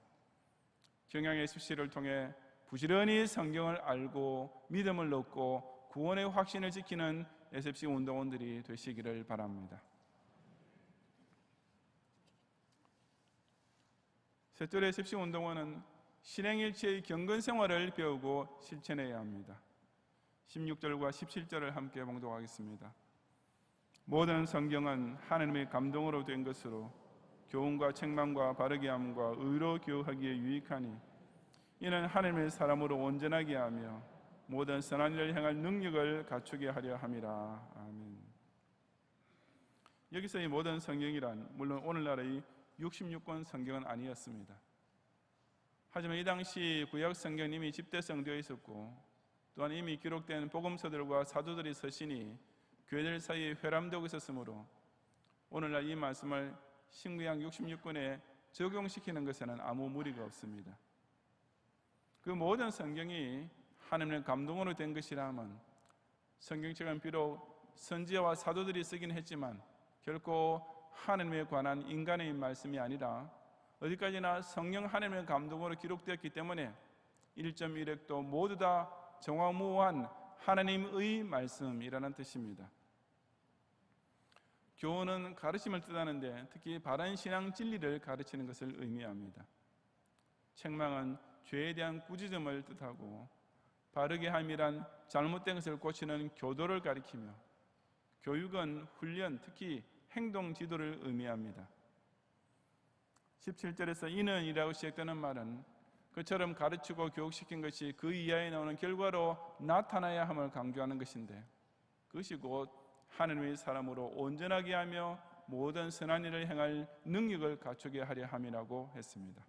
경양 SFC를 통해 부지런히 성경을 알고 믿음을 얻고 구원의 확신을 지키는 SFC 운동원들이 되시기를 바랍니다. 셋째 SFC 운동원은 실행일체의 경건 생활을 배우고 실천해야 합니다. 16절과 17절을 함께 봉독하겠습니다. 모든 성경은 하나님의 감동으로 된 것으로 교훈과 책망과 바르게 함과 의로 교육하기에 유익하니 이는 하나님의 사람으로 온전하게 하며 모든 선한 일을 행할 능력을 갖추게 하려 함이라. 아멘. 여기서 이 모든 성경이란 물론 오늘날의 66권 성경은 아니었습니다. 하지만 이 당시 구약 성경은 이미 집대성되어 있었고 또한 이미 기록된 복음서들과 사도들의 서신이 교회들 사이에 회람되고 있었으므로 오늘날 이 말씀을 신구약 66권에 적용시키는 것에는 아무 무리가 없습니다. 그 모든 성경이 하나님의 감동으로 된 것이라면 성경책은 비록 선지자와 사도들이 쓰긴 했지만 결코 하나님에 관한 인간의 말씀이 아니라 어디까지나 성령 하나님의 감동으로 기록되었기 때문에 1.1획도 모두 다 정화무한 하나님의 말씀이라는 뜻입니다. 교훈은 가르침을 뜻하는데 특히 바른 신앙 진리를 가르치는 것을 의미합니다. 책망은 죄에 대한 꾸짖음을 뜻하고 바르게 함이란 잘못된 것을 고치는 교도를 가리키며 교육은 훈련, 특히 행동 지도를 의미합니다. 17절에서 이는 이라고 시작되는 말은 그처럼 가르치고 교육시킨 것이 그 이하에 나오는 결과로 나타나야 함을 강조하는 것인데 그것이 곧 하나님의 사람으로 온전하게 하며 모든 선한 일을 행할 능력을 갖추게 하려 함이라고 했습니다.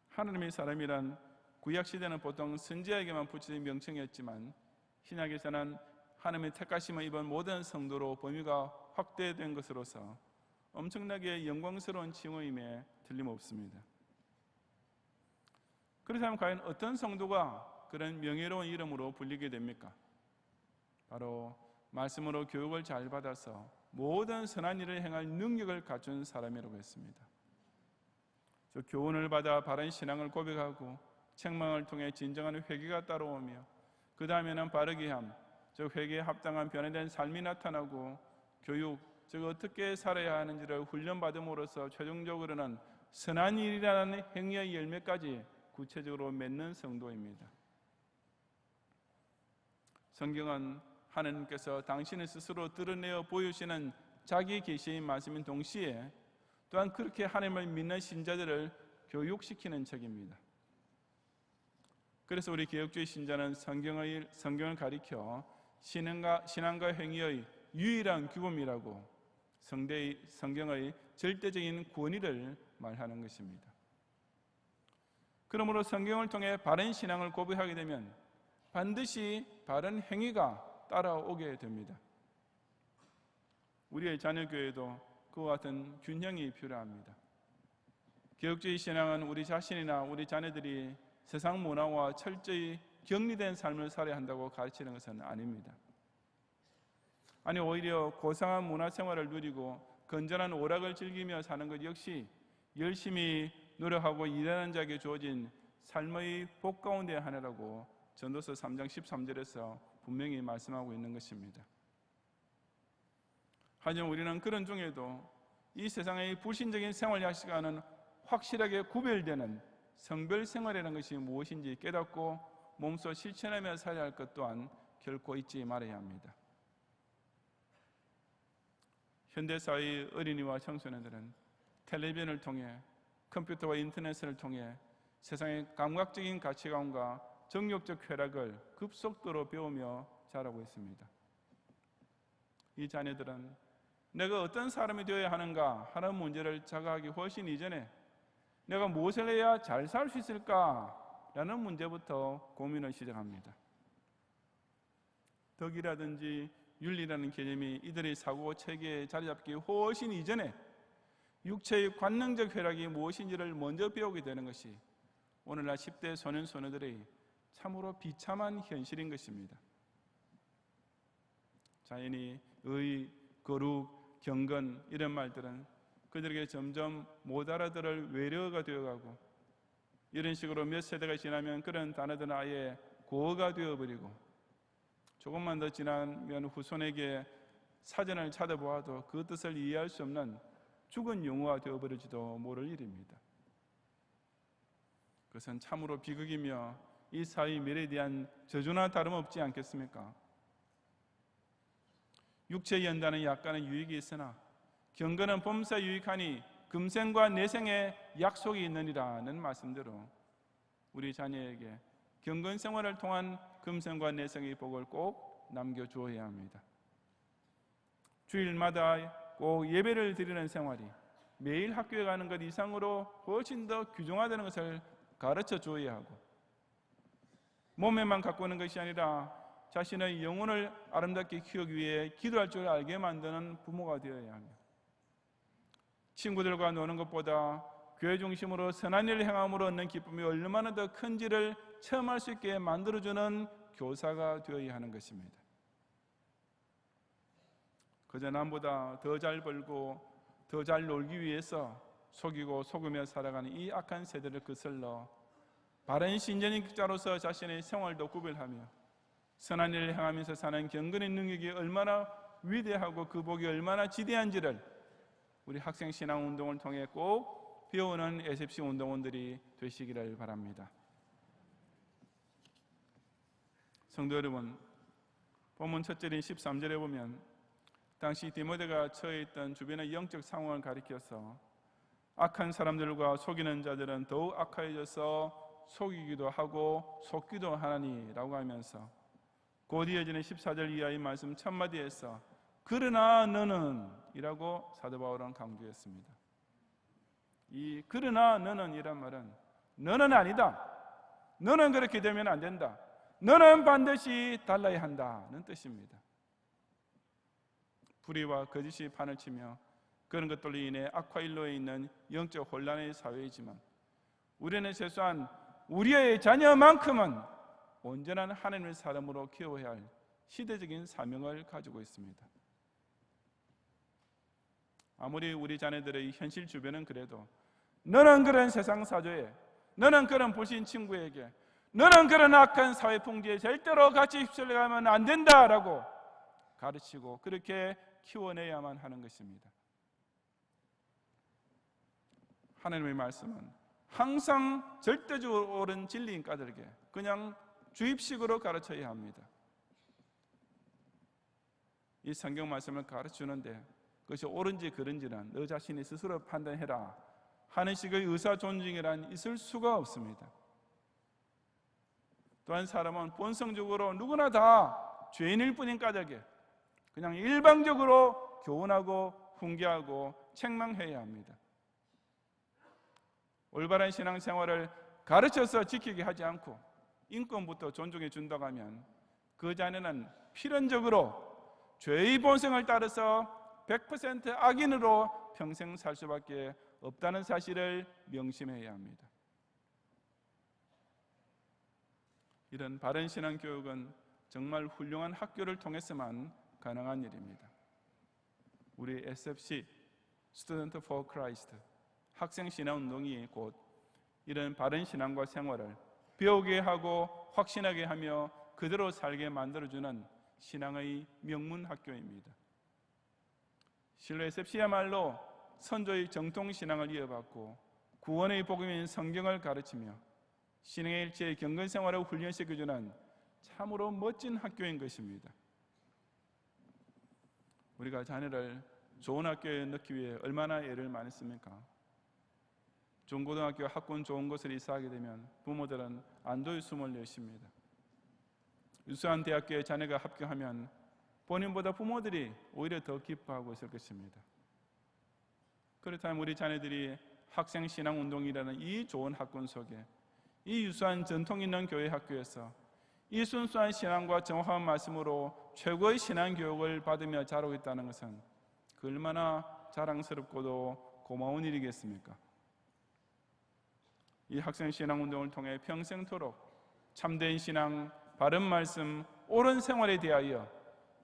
하나님의 사람이란 구약시대는 보통 선지자에게만 붙여진 명칭이었지만 신약에서는 하나님의 택하심을 입은 모든 성도로 범위가 확대된 것으로서 엄청나게 영광스러운 칭호임에 틀림없습니다. 그렇다면 과연 어떤 성도가 그런 명예로운 이름으로 불리게 됩니까? 바로 말씀으로 교육을 잘 받아서 모든 선한 일을 행할 능력을 갖춘 사람이라고 했습니다. 저 교훈을 받아 바른 신앙을 고백하고 책망을 통해 진정한 회개가 따라오며 그 다음에는 바르게 함, 저 회개에 합당한 변화된 삶이 나타나고 교육, 즉 어떻게 살아야 하는지를 훈련받음으로써 최종적으로는 선한 일이라는 행위의 열매까지 구체적으로 맺는 성도입니다. 성경은 하나님께서 당신의 스스로 드러내어 보여주시는 자기 계시의 말씀인 동시에 또한 그렇게 하나님을 믿는 신자들을 교육시키는 책입니다. 그래서 우리 개혁주의 신자는 성경을 가리켜 신앙과 행위의 유일한 규범이라고 성경의 절대적인 권위를 말하는 것입니다. 그러므로 성경을 통해 바른 신앙을 고백하게 되면 반드시 바른 행위가 따라오게 됩니다. 우리의 자녀교회도 그와 같은 균형이 필요합니다. 개혁주의 신앙은 우리 자신이나 우리 자녀들이 세상 문화와 철저히 격리된 삶을 살아야 한다고 가르치는 것은 아닙니다. 아니 오히려 고상한 문화생활을 누리고 건전한 오락을 즐기며 사는 것 역시 열심히 노력하고 일하는 자에게 주어진 삶의 복 가운데 하나라고 전도서 3장 13절에서 분명히 말씀하고 있는 것입니다. 하지만 우리는 그런 중에도 이 세상의 불신적인 생활 양식과는 확실하게 구별되는 성별 생활이라는 것이 무엇인지 깨닫고 몸소 실천하며 살아야 할 것 또한 결코 잊지 말아야 합니다. 현대사회의 어린이와 청소년들은 텔레비전을 통해 컴퓨터와 인터넷을 통해 세상의 감각적인 가치관과 정욕적 쾌락을 급속도로 배우며 자라고 있습니다. 이 자녀들은 내가 어떤 사람이 되어야 하는가 하는 문제를 자각하기 훨씬 이전에 내가 무엇을 해야 잘 살 수 있을까 라는 문제부터 고민을 시작합니다. 덕이라든지 윤리라는 개념이 이들의 사고 체계에 자리 잡기 훨씬 이전에 육체의 관능적 쾌락이 무엇인지를 먼저 배우게 되는 것이 오늘날 10대 소년 소녀들의 참으로 비참한 현실인 것입니다. 자연히 의, 거룩, 경건 이런 말들은 그들에게 점점 못 알아들을 외래어가 되어가고 이런 식으로 몇 세대가 지나면 그런 단어들은 아예 고어가 되어버리고 조금만 더 지나면 후손에게 사전을 찾아보아도 그 뜻을 이해할 수 없는 죽은 용어가 되어버릴지도 모를 일입니다. 그것은 참으로 비극이며 이 사회의 미래에 대한 저주나 다름없지 않겠습니까? 육체의 연단은 약간의 유익이 있으나 경건은 범사 유익하니 금생과 내생에 약속이 있느니라는 말씀대로 우리 자녀에게 경건 생활을 통한 금생과 내생의 복을 꼭 남겨주어야 합니다. 주일마다 꼭 예배를 드리는 생활이 매일 학교에 가는 것 이상으로 훨씬 더 규정화되는 것을 가르쳐 주어야 하고 몸에만 갖고 있는 것이 아니라 자신의 영혼을 아름답게 키우기 위해 기도할 줄 알게 만드는 부모가 되어야 합니다. 친구들과 노는 것보다 교회 중심으로 선한 일을 행함으로 얻는 기쁨이 얼마나 더 큰지를 체험할 수 있게 만들어주는 교사가 되어야 하는 것입니다. 그저 남보다 더 잘 벌고 더 잘 놀기 위해서 속이고 속으며 살아가는 이 악한 세대를 거슬러 바른 신전인격자로서 자신의 생활도 구별하며 선한 일을 행하면서 사는 경건의 능력이 얼마나 위대하고 그 복이 얼마나 지대한지를 우리 학생신앙운동을 통해 꼭 배우는 SFC 운동원들이 되시기를 바랍니다. 성도 여러분, 본문 첫 절인 13절에 보면 당시 디모데가 처해 있던 주변의 영적 상황을 가리켜서 악한 사람들과 속이는 자들은 더욱 악하여져서 속이기도 하고 속기도 하나니라고 하면서 곧 이어지는 14절 이하의 말씀 첫마디에서 그러나 너는 이라고 사도 바울은 강조했습니다. 이 그러나 너는 이란 말은 너는 아니다, 너는 그렇게 되면 안 된다, 너는 반드시 달라야 한다는 뜻입니다. 불의와 거짓이 판을 치며 그런 것들로 인해 악화일로에 있는 영적 혼란의 사회이지만 우리는 최소한 우리의 자녀만큼은 온전한 하나님의 사람으로 키워야 할 시대적인 사명을 가지고 있습니다. 아무리 우리 자녀들의 현실 주변은 그래도 너는 그런 세상 사조에, 너는 그런 불신 친구에게, 너는 그런 악한 사회 풍지에 절대로 같이 휩쓸려가면 안 된다라고 가르치고 그렇게 키워내야만 하는 것입니다. 하나님의 말씀은 항상 절대적으로 옳은 진리인 까닭에 그냥 주입식으로 가르쳐야 합니다. 이 성경 말씀을 가르치는데 그것이 옳은지 그른지는 너 자신이 스스로 판단해라 하는 식의 의사 존중이란 있을 수가 없습니다. 또한 사람은 본성적으로 누구나 다 죄인일 뿐인 까닭에 그냥 일방적으로 교훈하고 훈계하고 책망해야 합니다. 올바른 신앙생활을 가르쳐서 지키게 하지 않고 인권부터 존중해 준다고 하면 그 자녀는 필연적으로 죄의 본성을 따라서 100% 악인으로 평생 살 수밖에 없다는 사실을 명심해야 합니다. 이런 바른 신앙 교육은 정말 훌륭한 학교를 통해서만 가능한 일입니다. 우리 SFC Student for Christ 학생 신앙 운동이 곧 이런 바른 신앙과 생활을 배우게 하고 확신하게 하며 그대로 살게 만들어주는 신앙의 명문 학교입니다. 실로 SFC야말로 선조의 정통 신앙을 이어받고 구원의 복음인 성경을 가르치며 신앙의 일체의 경건 생활을 훈련시켜주는 참으로 멋진 학교인 것입니다. 우리가 자녀를 좋은 학교에 넣기 위해 얼마나 애를 많이 씁니까? 중고등학교 학군 좋은 곳을 이사하게 되면 부모들은 안도의 숨을 내쉽니다. 유수한 대학교에 자녀가 합격하면 본인보다 부모들이 오히려 더 기뻐하고 있을 것입니다. 그렇다면 우리 자녀들이 학생 신앙 운동이라는 이 좋은 학군 속에 이 유수한 전통 있는 교회 학교에서 이 순수한 신앙과 정확한 말씀으로 최고의 신앙 교육을 받으며 자라고 있다는 것은 그 얼마나 자랑스럽고도 고마운 일이겠습니까? 이 학생 신앙 운동을 통해 평생토록 참된 신앙, 바른 말씀, 옳은 생활에 대하여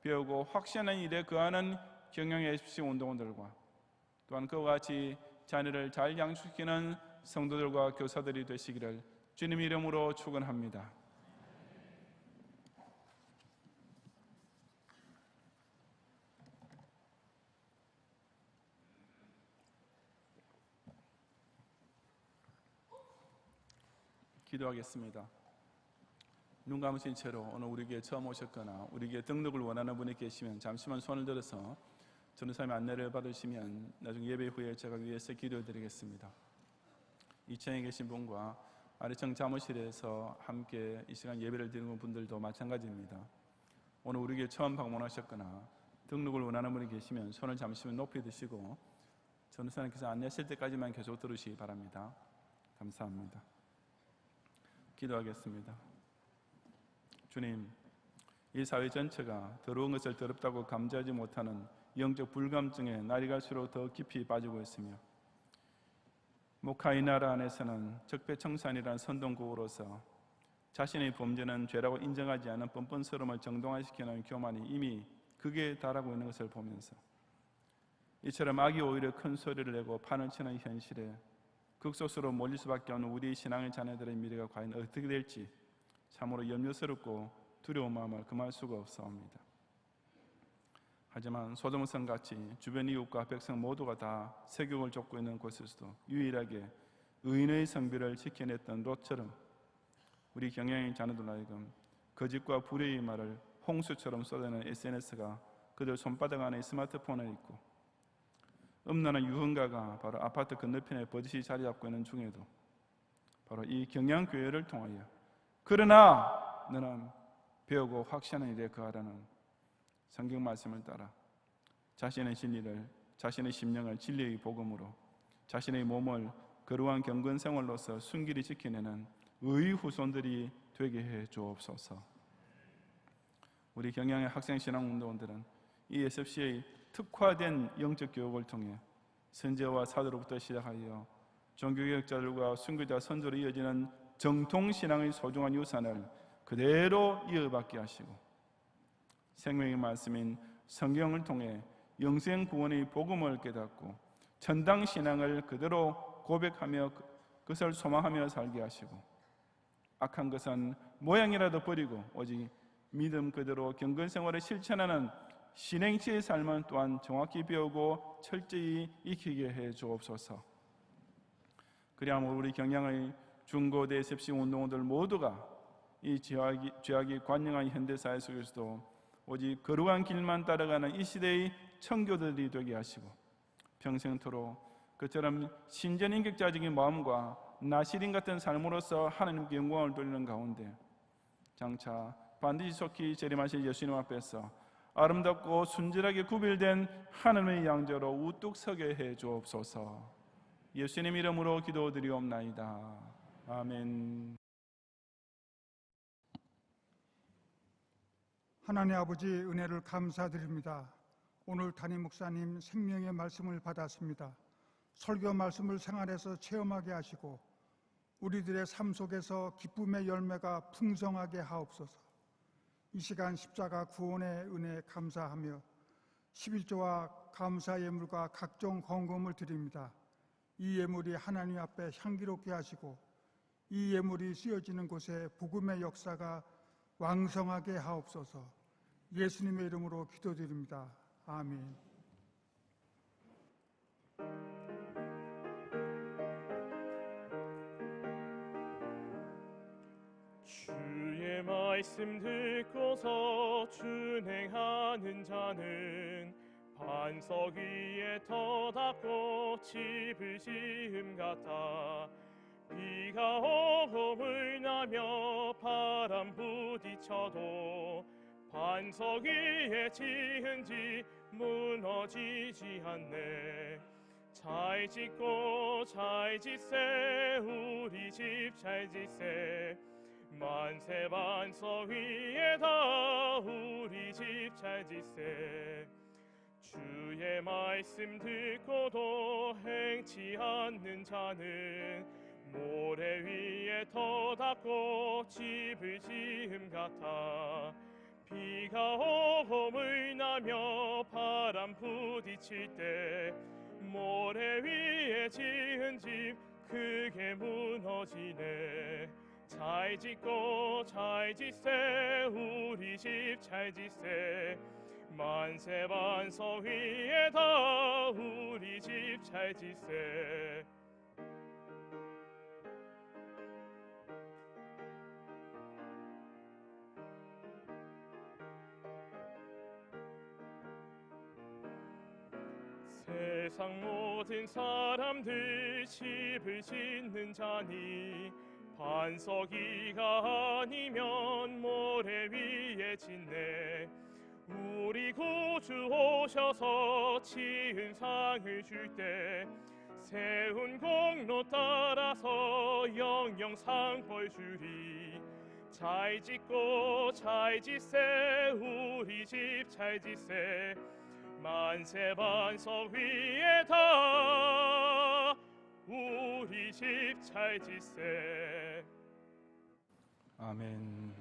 배우고 확신하는 일에 거하는 경영의 SFC 운동원들과 또한 그와 같이 자녀를 잘 양육시키는 성도들과 교사들이 되시기를 주님 이름으로 축원합니다. 기도하겠습니다. 눈 감으신 채로 오늘 우리에게 처음 오셨거나 우리에게 등록을 원하는 분이 계시면 잠시만 손을 들어서 전도사님의 안내를 받으시면 나중 예배 후에 제가 위해서 기도드리겠습니다. 2층에 계신 분과 아래층 사무실에서 함께 이 시간 예배를 드리는 분들도 마찬가지입니다. 오늘 우리에게 처음 방문하셨거나 등록을 원하는 분이 계시면 손을 잠시만 높이 드시고 전도사님께서 안내하실 때까지만 계속 들으시기 바랍니다. 감사합니다. 기도하겠습니다. 주님, 이 사회 전체가 더러운 것을 더럽다고 감지하지 못하는 영적 불감증에 날이 갈수록 더 깊이 빠지고 있으며 목하 이 나라 안에서는 적폐청산이라는 선동국으로서 자신의 범죄는 죄라고 인정하지 않은 뻔뻔스러움을 정당화시키는 교만이 이미 그게 다라고 있는 것을 보면서 이처럼 악이 오히려 큰 소리를 내고 판을 치는 현실에 극소수로 몰릴 수밖에 없는 우리 신앙의 자녀들의 미래가 과연 어떻게 될지 참으로 염려스럽고 두려운 마음을 금할 수가 없사옵니다. 하지만 소돔성같이 주변 이웃과 백성 모두가 다 세경을 쫓고 있는 곳에서도 유일하게 의인의 성비를 지켜냈던 롯처럼 우리 경영의 자녀들 하여금 거짓과 불의의 말을 홍수처럼 쏟아내는 SNS가 그들 손바닥 안에 스마트폰에 있고 음란한 유흥가가 바로 아파트 건너편에 버젓이 자리 잡고 있는 중에도 바로 이 경양교회를 통하여 그러나 너는 배우고 확신하는 일에 거하라는 성경 말씀을 따라 자신의 진리를, 자신의 심령을 진리의 복음으로, 자신의 몸을 거룩한 경건 생활로서 순결히 지켜내는 의의 후손들이 되게 해 주옵소서. 우리 경양의 학생 신앙 운동원들은 이 SFC의 특화된 영적 교육을 통해 선지자와 사도로부터 시작하여 종교개혁자들과 순교자 선조로 이어지는 정통 신앙의 소중한 유산을 그대로 이어받게 하시고 생명의 말씀인 성경을 통해 영생 구원의 복음을 깨닫고 천당 신앙을 그대로 고백하며 그것을 소망하며 살게 하시고 악한 것은 모양이라도 버리고 오직 믿음 그대로 경건 생활을 실천하는 신행치의 삶은 또한 정확히 배우고 철저히 익히게 해 주옵소서. 그리하면 우리 경양의 중고대 SFC 운동원들 모두가 이 죄악이 관영한 현대사회 속에서도 오직 거룩한 길만 따라가는 이 시대의 청교도들이 되게 하시고 평생토록 그처럼 신전인격자적인 마음과 나시린 같은 삶으로서 하나님께 영광을 돌리는 가운데 장차 반드시 속히 재림하실 예수님 앞에서 아름답고 순진하게 구별된 하나님의 양자로 우뚝 서게 해 주옵소서. 예수님 이름으로 기도드리옵나이다. 아멘. 하나님 아버지 은혜를 감사드립니다. 오늘 담임 목사님 생명의 말씀을 받았습니다. 설교 말씀을 생활에서 체험하게 하시고 우리들의 삶 속에서 기쁨의 열매가 풍성하게 하옵소서. 이 시간 십자가 구원의 은혜 감사하며 11조와 감사 예물과 각종 헌금을 드립니다. 이 예물이 하나님 앞에 향기롭게 하시고 이 예물이 쓰여지는 곳에 복음의 역사가 왕성하게 하옵소서. 예수님의 이름으로 기도드립니다. 아멘. 주의 말씀 듣고서 준행하는 자는 반석 위에 터닫고 집을 지음 같아 비가 오물 나며 바람 부딪혀도 반석 위에 지은 집 무너지지 않네. 잘 짓고 잘 짓세 우리 집 잘 짓세 만세 반석 위에다 우리 집 잘 짓세. 주의 말씀 듣고도 행치 않는 자는 모래 위에 터닫고 집을 지음 같아 비가 오물 나며 바람 부딪힐 때 모래 위에 지은 집 크게 무너지네. 잘 짓고 잘 짓세 우리 집 잘 짓세 만세 반석 위에다 우리 집 잘 짓세. 세상 모든 사람들 집을 짓는 자니 반석 위가 아니면 모래 위에 짓네. 우리 구주 오셔서 지은 상을 줄 때 세운 공로 따라서 영영 상벌 주리. 잘 짓고 잘 짓세 우리 집 잘 짓세 만세 반석 위에다 우리 집 잘 짓세. 아멘.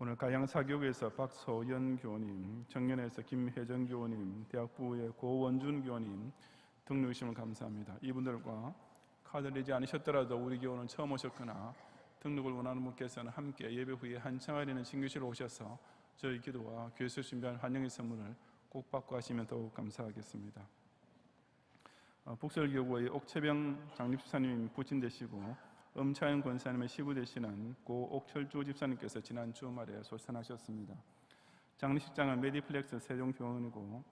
오늘 가양사교구에서 박소연 교우님, 청년에서 김혜정 교우님, 대학부의 고원준 교우님 등록 주심을 감사합니다. 이분들과 카드를 내지 않으셨더라도 우리 교우는 처음 오셨거나 등록을 원하는 분께서는 함께 예배 후에 한창아리는 신교실로 오셔서 저희 기도와 교회에서 준비한 환영의 선물을 꼭 받고 하시면 더욱 감사하겠습니다. 북설교구의 옥채병 장립집사님 부친 되시고 음차연 권사님의 시부 되시는 고 옥철주 집사님께서 지난 주말에 소천하셨습니다. 장례식장은 메디플렉스 세종병원이고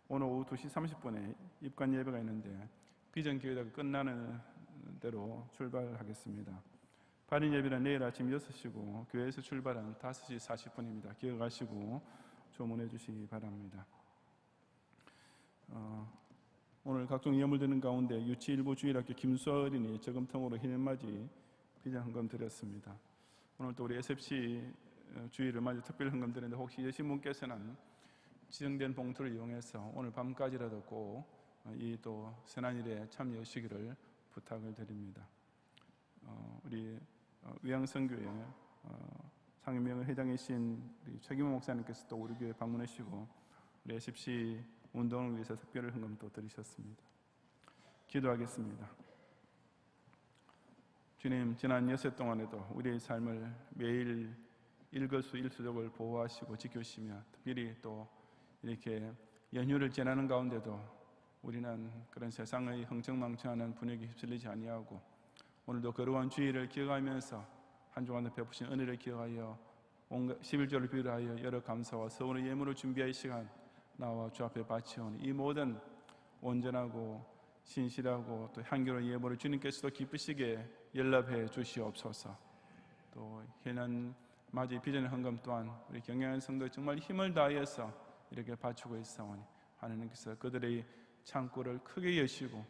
오늘 오후 2시 30분에 입관 예배가 있는데 비전교회가 끝나는 대로 출발하겠습니다. 발인 예배는 내일 아침 6시고 교회에서 출발은 5시 40분입니다. 기억하시고 조문해 주시기 바랍니다. 오늘 각종 예물 드는 가운데 유치일부 주일학교 김수아 어린이 저금통으로 희년맞이 비전 헌금 드렸습니다. 오늘 또 우리 SFC 주일을 맞이 특별 헌금 드렸는데 혹시 계신 분께서는 지정된 봉투를 이용해서 오늘 밤까지라도 꼭 이 또 선한일에 참여하시기를 부탁을 드립니다. 우리 위양성교회 상임명예 회장이신 우리 최기모 목사님께서 또 우리 교회 방문하시고 우리 SFC 운동을 위해서 특별 헌금도 드리셨습니다. 기도하겠습니다. 주님, 지난 여섯 동안에도 우리의 삶을 매일 일거수일투족을 보호하시고 지켜주시며 특별히 또 이렇게 연휴를 지나는 가운데도 우리는 그런 세상의 흥청망청하는 분위기에 휩쓸리지 아니하고 오늘도 거룩한 주일을 기억하면서 한 주간에 베푸신 은혜를 기억하여 11조를 비유하여 여러 감사와 서운의 예물을 준비할 시간 나와 주 앞에 바치오니 이 모든 온전하고 신실하고 또 향기로운 예물을 주님께서도 기쁘시게 연락해 주시옵소서. 또 희년 맞이 비전의 헌금 또한 우리 경영한 성도에 정말 힘을 다해서 이렇게 바치고 있사오니 하나님께서 그들의 창고를 크게 여시고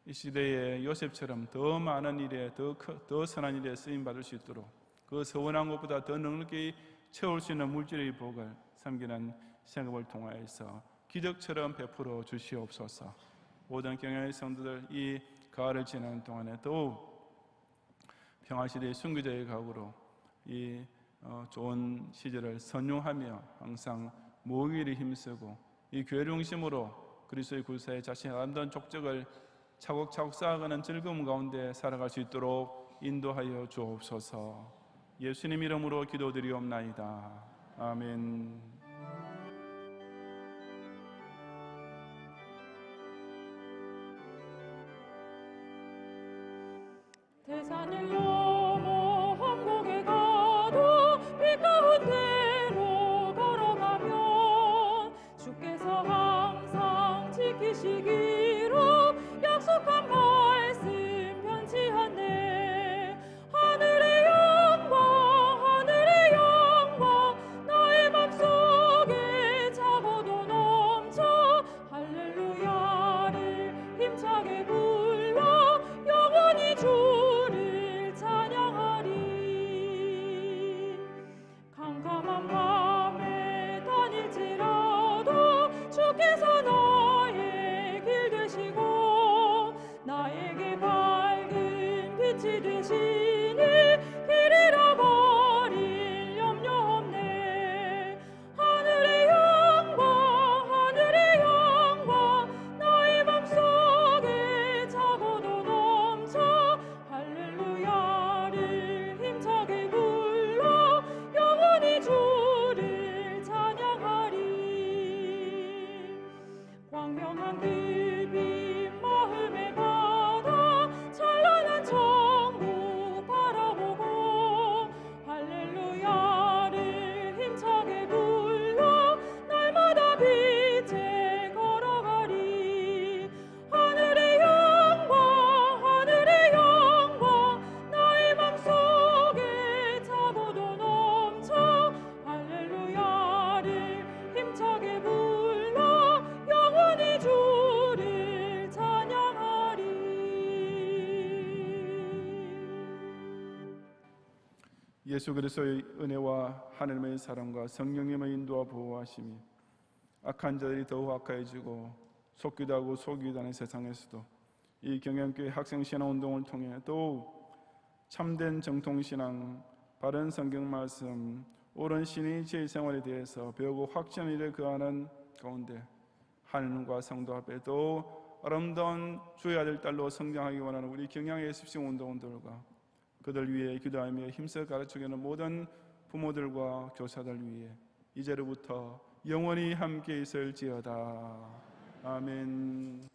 이 시대에 요셉처럼 더 많은 일에 더 선한 일에 쓰임 받을 수 있도록 그 서원한 것보다 더 넉넉히 채울 수 있는 물질의 복을 섬기는 생업을 통하여서 기적처럼 베풀어 주시옵소서. 모든 경영의 성도들 이 가을을 지나는 동안에 더욱 평화시대의 순교자의 각오로 이 좋은 시절을 선용하며 항상 모으기 일에 힘쓰고 이 교회를 중심으로 그리스도의 굴사에 자신의 아름다운 족적을 차곡차곡 쌓아가는 즐거움 가운데 살아갈 수 있도록 인도하여 주옵소서. 예수님 이름으로 기도드리옵나이다. 아멘. 대산을 넘어 한국에 가도 빛 가운데로 걸어가면 주께서 항상 지키시기로 약속한 말씀 변치 않네. 하늘의 영광 나의 맘속에 차고도 넘쳐 할렐루야를 힘차게 불러 영원히 주를 찬양하리. 캄캄한 밤에 다닐지라도 주께서 나의 길 되시고 나에게 밝은 빛이 되시니 길 잃어버릴 염려 없네. 하늘의 영광 나의 맘속에 차고도 넘쳐 할렐루야를 힘차게 불러 영원히 주를 찬양하리. 광명한 들빛 마음에 받아 찬란한 천국 바라보고 할렐루야를 힘차게 불러 날마다 빛에 걸어가리. 하늘의 영광 나의 맘속에 차고도 넘쳐 할렐루야를 힘차게 불러 영원히 주를 찬양하리. 예수 그리스도의 은혜와 하나님의 사랑과 성령님의 인도와 보호하심이 악한 자들이 더욱 악해지고 속기도 하고 속이기도 하는 세상에서도 이 경영교회 학생신앙운동을 통해 더욱 참된 정통신앙, 바른 성경 말씀, 옳은 신의 제 생활에 대해서 배우고 확신의 일에 거하는 가운데 하나님과 성도 앞에도 아름다운 주의 아들 딸로 성장하기 원하는 우리 경양의 습식 운동원들과 그들 위해 기도하며 힘써 가르치는 모든 부모들과 교사들 위해 이제로부터 영원히 함께 있을지어다. 아멘.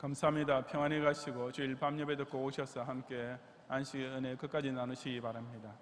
감사합니다. 평안히 가시고 주일 밤 예배 듣고 오셔서 함께 안식의 은혜 끝까지 나누시기 바랍니다.